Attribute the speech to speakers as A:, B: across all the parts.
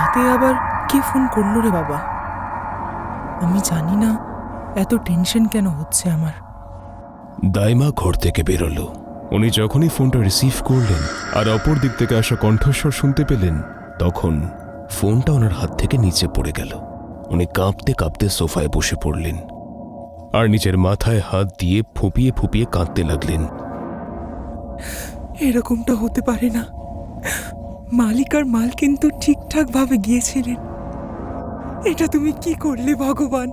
A: রাতে আবার কে ফোন করলো রে বাবা? আমি জানি না এত টেনশন কেন হচ্ছে আমার।
B: দাইমা ঘর থেকে বেরোলো। উনি যখনই ফোনটা রিসিভ করলেন আর অপর দিক থেকে আসা কণ্ঠস্বর শুনতে পেলেন, তখন ফোনটা ওনার হাত থেকে নিচে পড়ে গেল। উনি কাঁপতে কাঁপতে সোফায় বসে পড়লেন আর নিজের মাথায় হাত দিয়ে ফুপিয়ে ফুপিয়ে কাঁদতে লাগলেন।
A: এরকমটা হতে পারে না। মালিক আর মাল কিন্তু ঠিকঠাক ভাবে গিয়েছিলেন। এটা তুমি কি করলে ভগবান?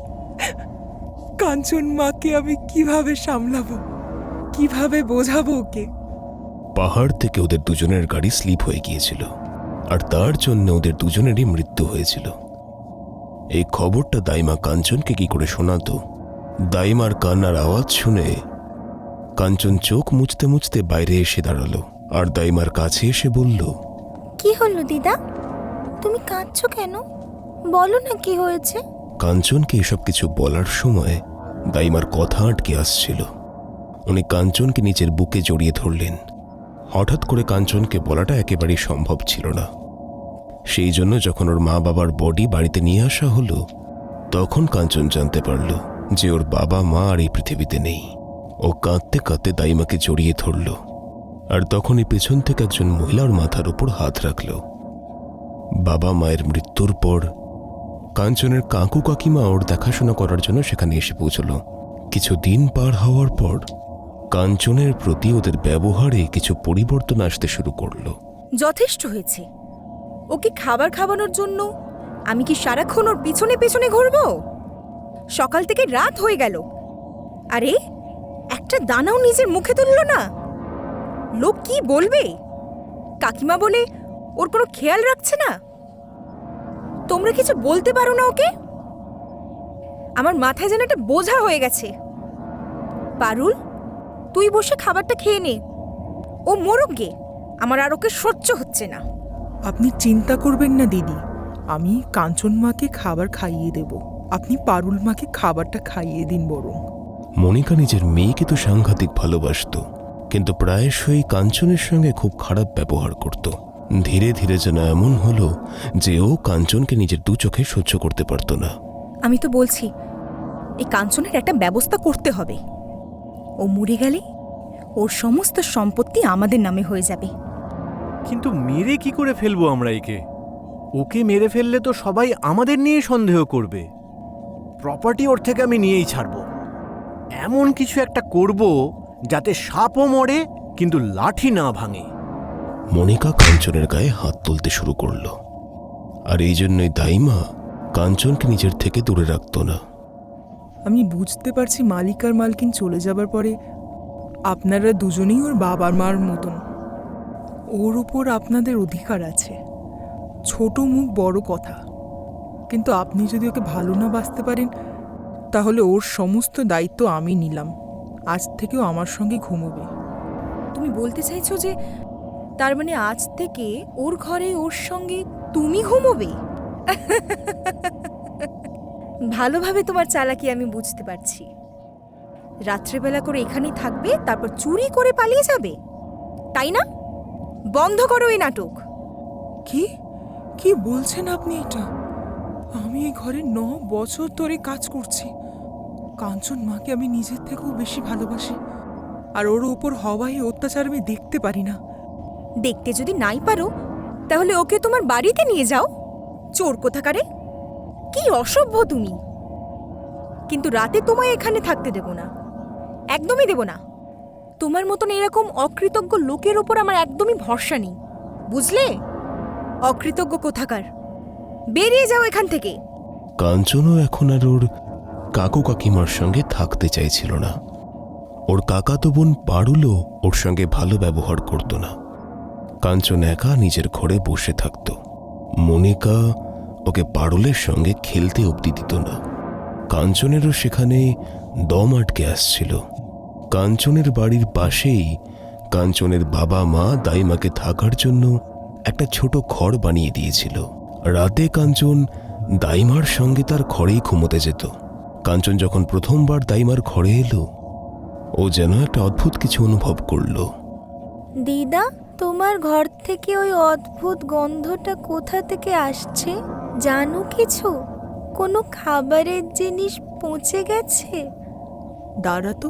A: কাঞ্চন মাকে আমি কিভাবে সামলাবো, কিভাবে বোঝাবো ওকে?
B: পাহাড় থেকে ওদের দুজনের গাড়ি স্লিপ হয়ে গিয়েছিল আর তার জন্য ওদের দুজনেরই মৃত্যু হয়েছিল। এই খবরটা দাইমা কাঞ্চনকে কি করে শোনাতো? দাইমার কান্নার আওয়াজ শুনে কাঞ্চন চোখ মুছতে মুছতে বাইরে এসে দাঁড়ালো আর দাইমার কাছে এসে বলল,
C: কি হলো দিদা, তুমি কাঁদছো কেন? বলো না কি হয়েছে।
B: কাঞ্চনকে এসব কিছু বলার সময় দাইমার কথা আটকে আসছিল। উনি কাঞ্চনকে নিজের বুকে জড়িয়ে ধরলেন। হঠাৎ করে কাঞ্চনকে বলাটা একেবারেই সম্ভব ছিল না। সেই জন্য যখন ওর মা বাবার বডি বাড়িতে নিয়ে আসা হলো, তখন কাঞ্চন জানতে পারল যে ওর বাবা মা আর এই পৃথিবীতে নেই। ও কাঁদতে কাঁদতে দাইমাকে জড়িয়ে ধরল আর তখনই পেছন থেকে একজন মহিলা ওর মাথার উপর হাত রাখল। বাবা মায়ের মৃত্যুর পর কাঞ্চনের কাকু কাকিমা ওর দেখাশোনা করার জন্য সেখানে এসে পৌঁছল। কিছু দিন পার হওয়ার পর কাঞ্চনের প্রতি ওদের ব্যবহারে কিছু পরিবর্তন আসতে শুরু করলো।
C: যথেষ্ট হয়েছে। ওকে খাবার খাওয়ানোর জন্য আমি কি সারাক্ষণ ওর পিছনে পিছনে ঘুরবো? সকাল থেকে রাত হয়ে গেল, আরে একটা দানাও নিজের মুখে তুলল না। লোক কি বলবে? কাকিমা বলে ওর কোনো খেয়াল রাখছে না। তোমরা কিছু বলতে পারো না ওকে? আমার মাথায় যেন একটা বোঝা হয়ে গেছে। পারুল, তুই বসে খাবারটা খেয়ে নে। ও মরুক গে, আমার আর ওকে সহ্য হচ্ছে না।
A: আপনি চিন্তা করবেন না দিদি, আমি কাঞ্চন মাকে খাবার খাইয়ে দেব। আপনি পারুল মাকে খাবারটা খাইয়ে দিন বরং।
B: মনিকা নিজের মেয়েকে তো সাংঘাতিক ভালোবাসত, কিন্তু প্রায়শই কাঞ্চনের সঙ্গে খুব খারাপ ব্যবহার করত। ধীরে ধীরে যেন এমন হলো যে ও কাঞ্চনকে নিজের দু চোখে সহ্য করতে পারত না।
C: আমি তো বলছি এই কাঞ্চনের একটা ব্যবস্থা করতে হবে। ও মরে গেলে ওর সমস্ত সম্পত্তি আমাদের নামে হয়ে যাবে।
D: কিন্তু মেরে কি করে ফেলবো আমরা একে? ওকে মেরে ফেললে তো সবাই আমাদের নিয়ে সন্দেহ করবে। প্রপার্টি ওর থেকে আমি নিয়েই ছাড়বো। এমন কিছু একটা করব যাতে সাপও মরে কিন্তু লাঠি না ভাঙে।
B: মনিকা কাঞ্চনের গায়ে হাত তুলতে শুরু করলো, আর এই জন্যই দাইমা কাঞ্চনকে নিজের থেকে দূরে রাখত না।
A: আমি বুঝতে পারছি মালিক আর মালকিন চলে যাবার পরে আপনারা দুজনেই ওর বাবার মার মতন। ওর উপর আপনাদের অধিকার আছে। ছোট মুখ বড় কথা, কিন্তু আপনি যদি ওকে ভালো না বাসতে পারেন তাহলে ওর সমস্ত দায়িত্ব আমি নিলাম। আজ থেকেও আমার সঙ্গে ঘুমোবে।
C: তুমি বলতে চাইছো যে তার মানে আজ থেকে ওর ঘরে ওর সঙ্গে তুমি ঘুমোবে? ভালোভাবে তোমার চালাকি আমি বুঝতে পারছি। রাত্রেবেলা করে এখানেই থাকবে, তারপর চুরি করে পালিয়ে যাবে, তাই না? বন্ধ করো এই নাটক।
A: কি কি বলছেন আপনি এটা? আমি এই ঘরে 9 বছর ধরে কাজ করছি। কাঞ্চন মাকে আমি নিজের থেকেও বেশি ভালোবাসি, আর ওর উপর হওয়াই অত্যাচার আমি দেখতে পারি না।
C: দেখতে যদি নাই পারো তাহলে ওকে তোমার বাড়িতে নিয়ে যাও। চোর কোথাকারে, কি অসভ্য তুমি! কিন্তু রাতে তোমায় এখানে থাকতে দেব না, একদমই দেব না। তোমার মতন এরকম অকৃতজ্ঞ লোকের ওপর আমার একদমই ভরসা নেই, বুঝলে? অকৃতজ্ঞ কোথাকার, বেরিয়ে যাও এখান থেকে।
B: কাঞ্চনও এখন আর ওর কাকু কাকিমার সঙ্গে থাকতে চাইছিল না। ওর কাকাতো বোন পারুলও ওর সঙ্গে ভালো ব্যবহার করত না। কাঞ্চন একা নিজের ঘরে বসে থাকত। মনিকা ওকে পারুলের সঙ্গে খেলতে অবধি দিত না। কাঞ্চনেরও সেখানে দম আটকে আসছিল। কাঞ্চনের বাড়ির পাশেই কাঞ্চনের বাবা মা দাইমাকে থাকার জন্য একটা ছোট ঘর বানিয়ে দিয়েছিল। রাতে কাঞ্চন দাইমার সঙ্গে তার ঘরেই ঘুমোতে যেত। কাঞ্চন যখন প্রথমবার দাইমার ঘরে এলো, ও যেন একটা অদ্ভুত কিছু অনুভব করল।
C: দিদা, তোমার ঘর থেকে ওই অদ্ভুত গন্ধটা কোথা থেকে আসছে জানো কিছু? কোনো খাবারের জিনিস পচে গেছে?
A: দাঁড়া তো,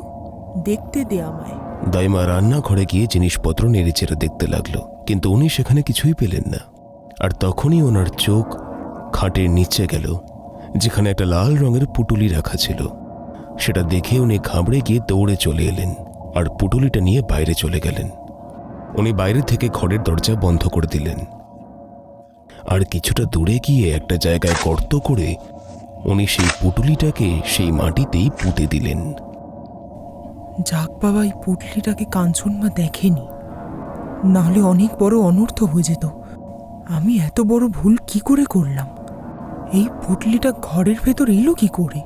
A: দেখতে দে আমায়।
B: দাইমা রান্নাঘরে গিয়ে জিনিসপত্র নেড়েচেড়ে দেখতে লাগলো, কিন্তু উনি সেখানে কিছুই পেলেন না। আর তখনই ওনার চোখ খাটের নিচে গেল, যেখানে একটা লাল রঙের পুটুলি রাখা ছিল। সেটা দেখে উনি ঘাবড়ে গিয়ে দৌড়ে চলে এলেন আর পুটুলিটা নিয়ে বাইরে চলে গেলেন। উনি বাইরে থেকে ঘরের দরজা বন্ধ করে দিলেন, আর কিছুটা দূরে গিয়ে একটা জায়গায় গর্ত করে উনি সেই পুটুলিটাকে সেই মাটিতেই পুঁতে দিলেন।
A: যাক বাবা, এই পুটলিটাকে কাঞ্চনমা দেখেনি, নাহলে অনেক বড় অনর্থ হয়ে যেত। আমি এত বড় ভুল কি করে করলাম? এই পুটলিটা ঘরের ভেতর এলো কি করে?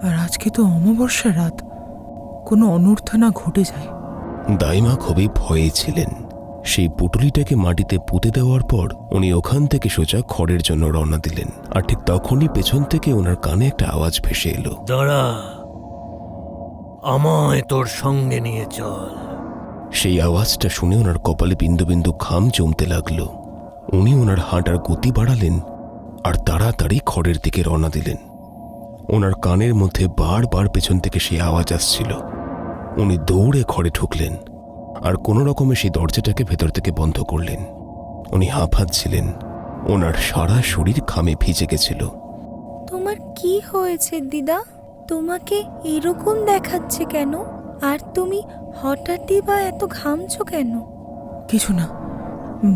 A: আর আজকে তো অমাবস্যা রাত, কোনো অনর্থ না ঘটে যায়।
B: দাইমা খুবই ভয়ে ছিলেন। সেই পুটুলিটাকে মাটিতে পুঁতে দেওয়ার পর উনি ওখান থেকে সোজা খড়ের জন্য রওনা দিলেন। আর ঠিক তখনই পেছন থেকে ওনার কানে একটা আওয়াজ ভেসে এলো,
D: দাঁড়া, আমায় তোর সঙ্গে নিয়ে চল।
B: সেই আওয়াজটা শুনে ওনার কপালে বিন্দু বিন্দু ঘাম জমতে লাগলো। উনি ওনার হাঁটার গতি বাড়ালেন আর তাড়াতাড়ি খড়ের দিকে রওনা দিলেন। ওনার কানের মধ্যে বারবার পেছন থেকে সেই আওয়াজ আসছিল। উনি দৌড়ে ঘরে ঢুকলেন আর কোনো রকমে সেই দরজাটাকে ভেতর থেকে বন্ধ করলেন। উনি হাঁপাচ্ছিলেন, ওনার সারা শরীর ঘামে ভিজে গেছিল।
C: তোমার কি হয়েছে দিদা? তোমাকে এরকম দেখাচ্ছে কেন? আর তুমি হঠাৎই বা এত ঘামছো কেন?
A: কিছু না,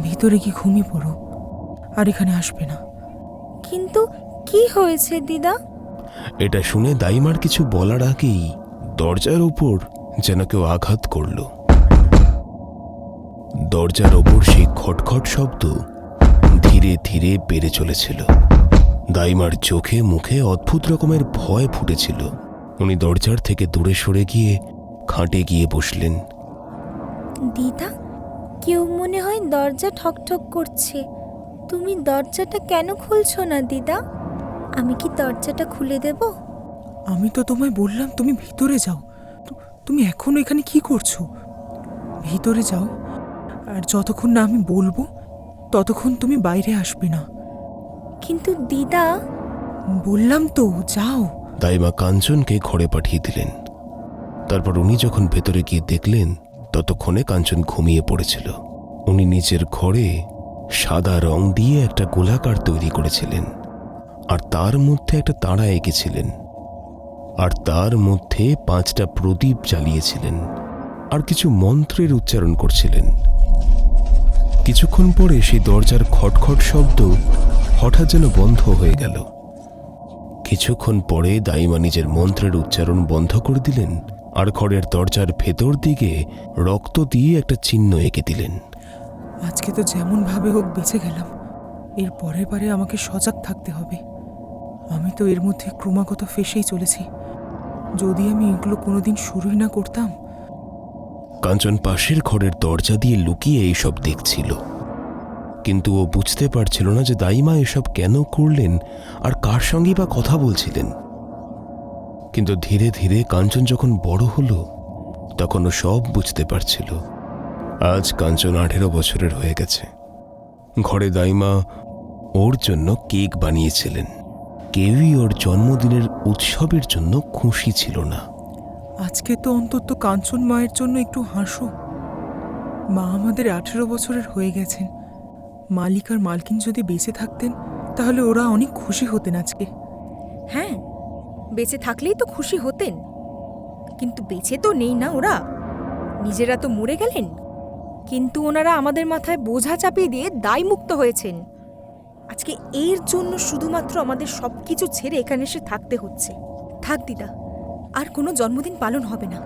A: ভিতরে কি ঘুমিয়ে পড়ো, আর এখানে আসবে না।
C: কিন্তু কি হয়েছে দিদা?
B: এটা শুনে দাইমার কিছু বলার আগেই দরজার উপর যেন কেউ আঘাত করল। দরজার ওপর সেই খটখট শব্দ ধীরে ধীরে বেড়ে চলেছিল। দাইমার চোখে মুখে অদ্ভুত রকমের ভয় ফুটেছিল। উনি দরজার থেকে দূরে সরে গিয়ে খাটে গিয়ে বসলেন।
C: দিদা, কেউ মনে হয় দরজা ঠকঠক করছে। তুমি দরজাটা কেন খুলছো না দিদা? আমি কি দরজাটা খুলে দেব?
A: আমি তো তোমায় বললাম তুমি ভিতরে যাও। তুমি এখনো এখানে কি করছো? ভিতরে যাও, আর যতক্ষণ না আমি বলবো ততক্ষণ তুমি বাইরে আসবে না।
C: কিন্তু দিদা,
A: বললাম তো যাও।
B: দাইমা কাঞ্চনকে ঘরে পাঠিয়ে দিলেন। তারপর উনি যখন ভেতরে গিয়ে দেখলেন, ততক্ষণে কাঞ্চন ঘুমিয়ে পড়েছিল। উনি নিজের ঘরে সাদা রং দিয়ে একটা গোলাকার তৈরি করেছিলেন, আর তার মধ্যে একটা তারা এঁকেছিলেন, আর তার মধ্যে 5টা প্রদীপ জ্বালিয়েছিলেন, আর কিছু মন্ত্রের উচ্চারণ করছিলেন। কিছুক্ষণ পরে সেই দরজার খটখট শব্দ হঠাৎ যেন বন্ধ হয়ে গেল। কিছুক্ষণ পরে দাইমা নিজের মন্ত্রের উচ্চারণ বন্ধ করে দিলেন আর ঘরের দরজার ভেতর দিকে রক্ত দিয়ে একটা চিহ্ন এঁকে দিলেন।
A: আজকে তো যেমন ভাবে হোক বেঁচে গেলাম, এর পরের বারে আমাকে সজাগ থাকতে হবে। আমি তো এর মধ্যে ক্রমাগত ফেসেই চলেছি। যদি আমি এগুলো কোনোদিন শুরুই না করতাম।
B: কাঞ্চন পাশের ঘরের দরজা দিয়ে লুকিয়ে এইসব দেখছিল, কিন্তু ও বুঝতে পারছিল না যে দাইমা এসব কেন করলেন আর কার সঙ্গেই বা কথা বলছিলেন। কিন্তু ধীরে ধীরে কাঞ্চন যখন বড় হলো, তখন ও সব বুঝতে পারছিল। আজ কাঞ্চন 18 বছরের হয়ে গেছে। ঘরে দাইমা ওর জন্য কেক বানিয়েছিলেন। কেউই ওর জন্মদিনের উৎসবের জন্য খুশি ছিল না।
A: আজকে তো অন্তত কাঞ্চন মায়ের জন্য একটু হাসো। মা আমাদের 18 বছরের হয়ে গেছেন। মালিক আর মালকিন যদি বেঁচে থাকতেন তাহলে ওরা অনেক খুশি হতেন আজকে।
C: হ্যাঁ, বেঁচে থাকলেই তো খুশি হতেন, কিন্তু বেঁচে তো নেই না ওরা। নিজেরা তো মরে গেলেন, কিন্তু ওনারা আমাদের মাথায় বোঝা চাপিয়ে দিয়ে দায়মুক্ত হয়েছেন। আজকে এর জন্য শুধুমাত্র আমাদের সবকিছু ছেড়ে এখানে এসে থাকতে হচ্ছে। থাক দিদা, আর কোনো জন্মদিন পালন হবে না।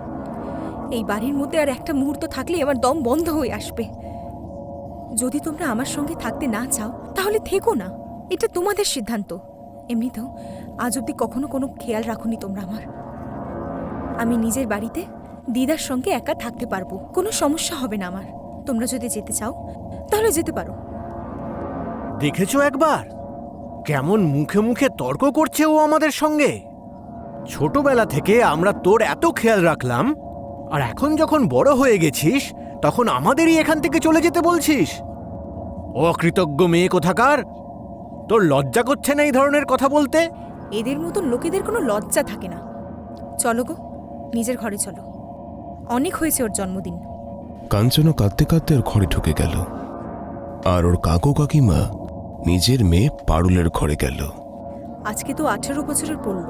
C: এই বাড়ির মধ্যে আর একটা মুহূর্ত থাকলে আমার দম বন্ধ হয়ে আসবে। যদি তোমরা আমার সঙ্গে থাকতে না চাও তাহলে থেকো না, এটা তোমাদের সিদ্ধান্ত। এমনিতেও আজ অব্দি কখনো কোনো খেয়াল রাখোনি তোমরা আমার। আমি নিজের বাড়িতে দিদার সঙ্গে একা থাকতে পারবো, কোনো সমস্যা হবে না আমার। তোমরা যদি যেতে চাও তাহলে যেতে পারো।
D: দেখেছো একবার কেমন মুখে মুখে তর্ক করছে ও আমাদের সঙ্গে? ছোটবেলা থেকে আমরা তোর এত খেয়াল রাখলাম, আর এখন যখন বড় হয়ে গেছিস তখন আমাদেরই এখান থেকে চলে যেতে বলছিস? অকৃতজ্ঞ মেয়ে কোথাকার! তোর লজ্জা করছে না এই ধরনের কথা বলতে?
C: এদের মতন লোকেদের কোনো লজ্জা থাকে না। চলো গো, নিজের ঘরে চলো। অনেক হয়েছে ওর জন্মদিন।
B: কাঞ্চনও কাঁদতে কাঁদতে ওর ঘরে ঢুকে গেল, আর ওর কাকু কাকিমা নিজের মেয়ে পারুলের ঘরে গেল।
C: আজকে তো 18 বছরের পড়ল।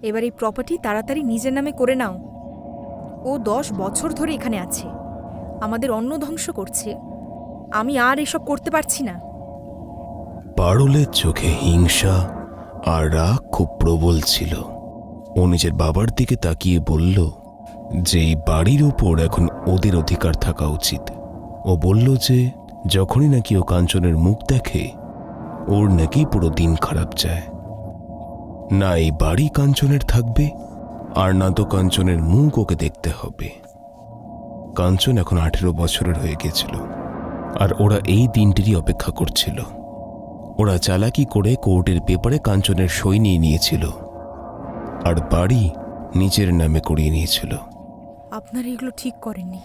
C: এবার এই প্রপার্টি তাড়াতাড়ি নিজের নামে করে নাও। ও 10 বছর ধরে এখানে আছে, আমাদের অন্ন ধ্বংস করছে। আমি আর এসব করতে পারছি না।
B: পারুলের চোখে হিংসা আর রাগ খুব প্রবল ছিল। ও নিজের বাবার দিকে তাকিয়ে বলল যে এই বাড়ির উপর এখন ওদের অধিকার থাকা উচিত। ও বলল যে যখনই নাকি ও কাঞ্চনের মুখ দেখে ওর নাকি পুরো দিন খারাপ যায়। না এই বাড়ি কাঞ্চনের থাকবে, আর না তো কাঞ্চনের মুখ ওকে দেখতে হবে। কাঞ্চন এখন 18 বছরের হয়ে গেছিল, আর ওরা এই দিনটিরই অপেক্ষা করছিল। ওরা চালাকি করে কোর্টের পেপারে কাঞ্চনের সই নিয়ে নিয়েছিল, আর বাড়ি নিজের নামে করিয়ে নিয়েছিল।
C: আপনারা এগুলো ঠিক করেননি।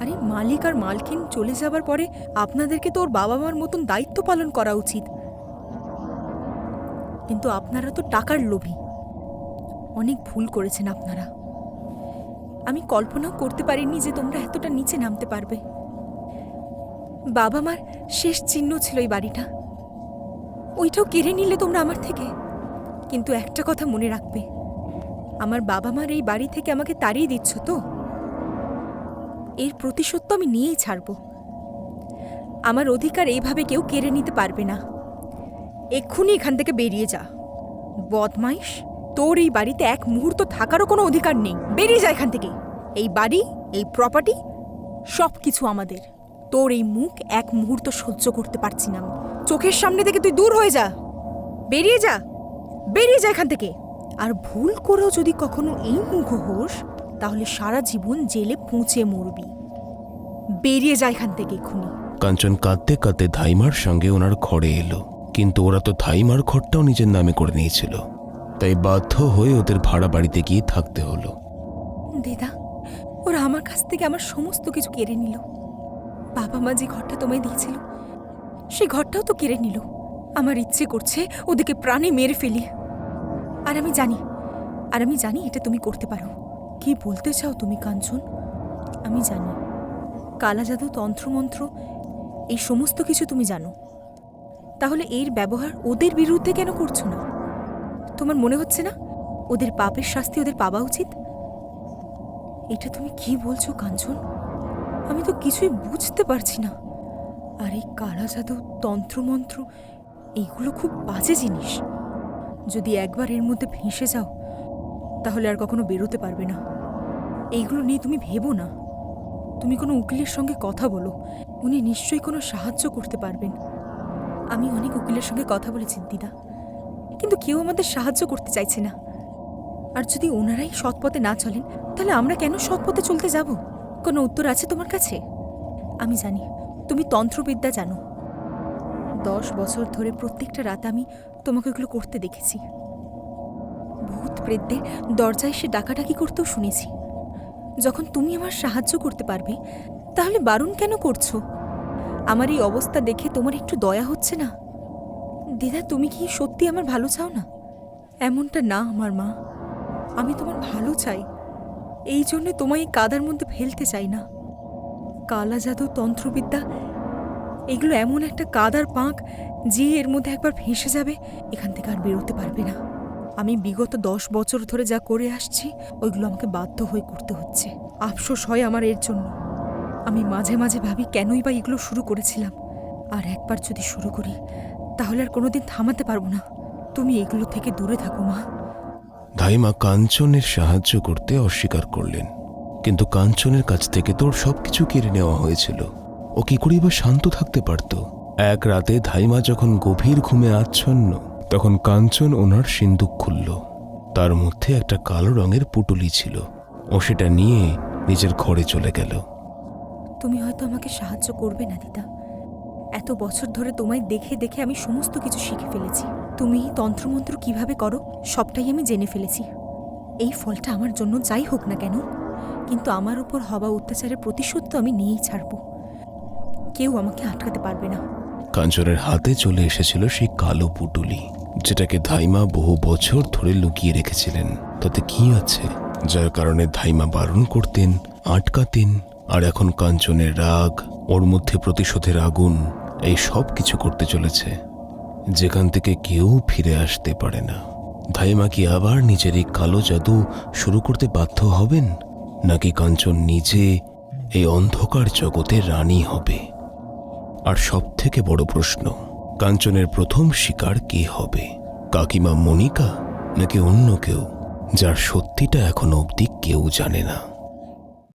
C: আরে মালিক আর মালকিন চলে যাবার পরে আপনাদেরকে তো ওর বাবা মার মতন দায়িত্ব পালন করা উচিত। কিন্তু আপনারা তো টাকার লোভী। অনেক ভুল করেছেন আপনারা। আমি কল্পনাও করতে পারিনি যে তোমরা এতটা নিচে নামতে পারবে। বাবা মার শেষ চিহ্ন ছিল এই বাড়িটা, ওইটাও কেড়ে নিলে তোমরা আমার থেকে। কিন্তু একটা কথা মনে রাখবে, আমার বাবা মার এই বাড়ি থেকে আমাকে তাড়িয়ে দিচ্ছ তো, এর প্রতিশোধ তো আমি নিয়েই ছাড়ব। আমার অধিকার এইভাবে কেউ কেড়ে নিতে পারবে না। এক্ষুনি এখান থেকে বেরিয়ে যা। বদমাইশ, তোর এই বাড়িতে এক মুহূর্ত থাকারও কোনো অধিকার নেই। বেরিয়ে যা এখান থেকে। এই বাড়ি, এই প্রপার্টি সব কিছু আমাদের। তোর এই মুখ এক মুহূর্ত সহ্য করতে পারছি না আমি। চোখের সামনে থেকে তুই দূর হয়ে যা। বেরিয়ে যা, বেরিয়ে যা এখান থেকে। আর ভুল করেও যদি কখনো এই মুখ হোস, তাহলে সারা জীবন জেলে পৌঁছে মরবি। বেরিয়ে যা এখান থেকে এক্ষুনি।
B: কাঞ্চন কাঁদতে কাঁদতে ধাইমার সঙ্গে ওনার ঘরে এলো, কিন্তু ওরা তো ধাইমার ঘরটাও নিজের নামে করে নিয়েছিল, তাই বাধ্য হয়ে ওদের ভাড়া বাড়িতে গিয়ে থাকতে হলো।
C: দিদা, ওরা আমার কাছ থেকে আমার সমস্ত কিছু কেড়ে নিল। বাবা মা যে ঘরটা তোমায় দিয়েছিল, সেই ঘরটাও তো কেড়ে নিল। আমার ইচ্ছে করছে ওদেরকে প্রাণে মেরে ফেলি। আর আমি জানি এটা তুমি করতে পারো। কি বলতে চাও তুমি কাঞ্চন? আমি জানি কালা জাদু, তন্ত্রমন্ত্র, এই সমস্ত কিছু তুমি জানো। তাহলে এর ব্যবহার ওদের বিরুদ্ধে কেন করছো না? তোমার মনে হচ্ছে না ওদের পাপের শাস্তি ওদের পাওয়া উচিত? এটা তুমি কি বলছো কাঞ্চন? আমি তো কিছুই বুঝতে পারছি না। আর এই কালা জাদু, তন্ত্রমন্ত্র, এইগুলো খুব বাজে জিনিস। যদি একবার এর মধ্যে ভেসে যাও, তাহলে আর কখনো বেরোতে পারবে না। এইগুলো নিয়ে তুমি ভেবো না। তুমি কোনো উকিলের সঙ্গে কথা বলো, উনি নিশ্চয়ই কোনো সাহায্য করতে পারবেন। আমি অনেক উকিলের সঙ্গে কথা বলেছি দিদা, কিন্তু কেউ আমাদের সাহায্য করতে চাইছে না। আর যদি ওনারাই সৎ পথে না চলেন, তাহলে আমরা কেন সৎ পথে চলতে যাব? কোনো উত্তর আছে তোমার কাছে? আমি জানি তুমি তন্ত্রবিদ্যা জানো। 10 বছর ধরে প্রত্যেকটা রাত আমি তোমাকে এগুলো করতে দেখেছি। ভূত প্রেতদের দরজায় এসে ডাকাডাকি করতেও শুনেছি। যখন তুমি আমার সাহায্য করতে পারবে, তাহলে বারণ কেন করছো? আমার এই অবস্থা দেখে তোমার একটু দয়া হচ্ছে না? দিদা, তুমি কি সত্যি আমার ভালো চাও না? এমনটা না আমার মা, আমি তোমার ভালো চাই। এই জন্য তোমায় এই কাদার মধ্যে ফেলতে চাই না। কালা জাদু, তন্ত্রবিদ্যা, এগুলো এমন একটা কাদার পাঁক যে এর মধ্যে একবার ভেসে যাবে, এখান থেকে আর বেরোতে পারবে না। আমি বিগত 10 বছর ধরে যা করে আসছি, ওইগুলো আমাকে বাধ্য হয়ে করতে হচ্ছে। আফসোস হয় আমার এর জন্য। আমি মাঝে মাঝে ভাবি কেনই বা এগুলো শুরু করেছিলাম। আর একবার যদি শুরু করি, তাহলে আর কোনোদিন থামাতে পারবো না। তুমি এগুলো থেকে দূরে থাকো মা।
B: ধাইমা কাঞ্চনের সাহায্য করতে অস্বীকার করলেন, কিন্তু কাঞ্চনের কাছ থেকে তোর সবকিছু কেড়ে নেওয়া হয়েছিল। ও কি করেই বা শান্ত থাকতে পারত? এক রাতে ধাইমা যখন গভীর ঘুমে আচ্ছন্ন, তখন কাঞ্চন ওনার সিন্দুক খুলল। তার মধ্যে একটা কালো রঙের পুটুলি ছিল। ও সেটা নিয়ে নিজের ঘরে চলে গেল।
C: তুমি হয়তো আমাকে সাহায্য করবে না দিদা। এত বছর ধরে তোমায় দেখে দেখে আমি সমস্ত কিছু শিখে ফেলেছি। তুমি তন্ত্রমন্ত্র কিভাবে করো সবটাই আমি জেনে ফেলেছি। এই ফলটা আমার জন্য যাই হোক না কেন, কিন্তু আমার উপর হওয়া অত্যাচারের প্রতিশোধ তো আমি নিয়েই ছাড়ব। কেউ আমাকে আটকাতে পারবে না।
B: কাঞ্চনের হাতে চলে এসেছিল সেই কালো পুটুলি, যেটাকে ধাইমা বহু বছর ধরে লুকিয়ে রেখেছিলেন। তাতে কি আছে, যার কারণে ধাইমা বারণ করতেন, আটকাতেন। আর এখন কাঞ্চনের রাগ, ওর মধ্যে প্রতিশোধের আগুন, এই সব কিছু করতে চলেছে, যেখান থেকে কেউ ফিরে আসতে পারে না। ধাইমা কি আবার নিজের এই কালো জাদু শুরু করতে বাধ্য হবেন, নাকি কাঞ্চন নিজে এই অন্ধকার জগতে রানী হবে? আর সব থেকে বড় প্রশ্ন, কাঞ্চনের প্রথম শিকার কে হবে? কাকিমা মনিকা নাকি অন্য কেউ, যার সত্যিটা এখনো অবধি কেউ জানে না।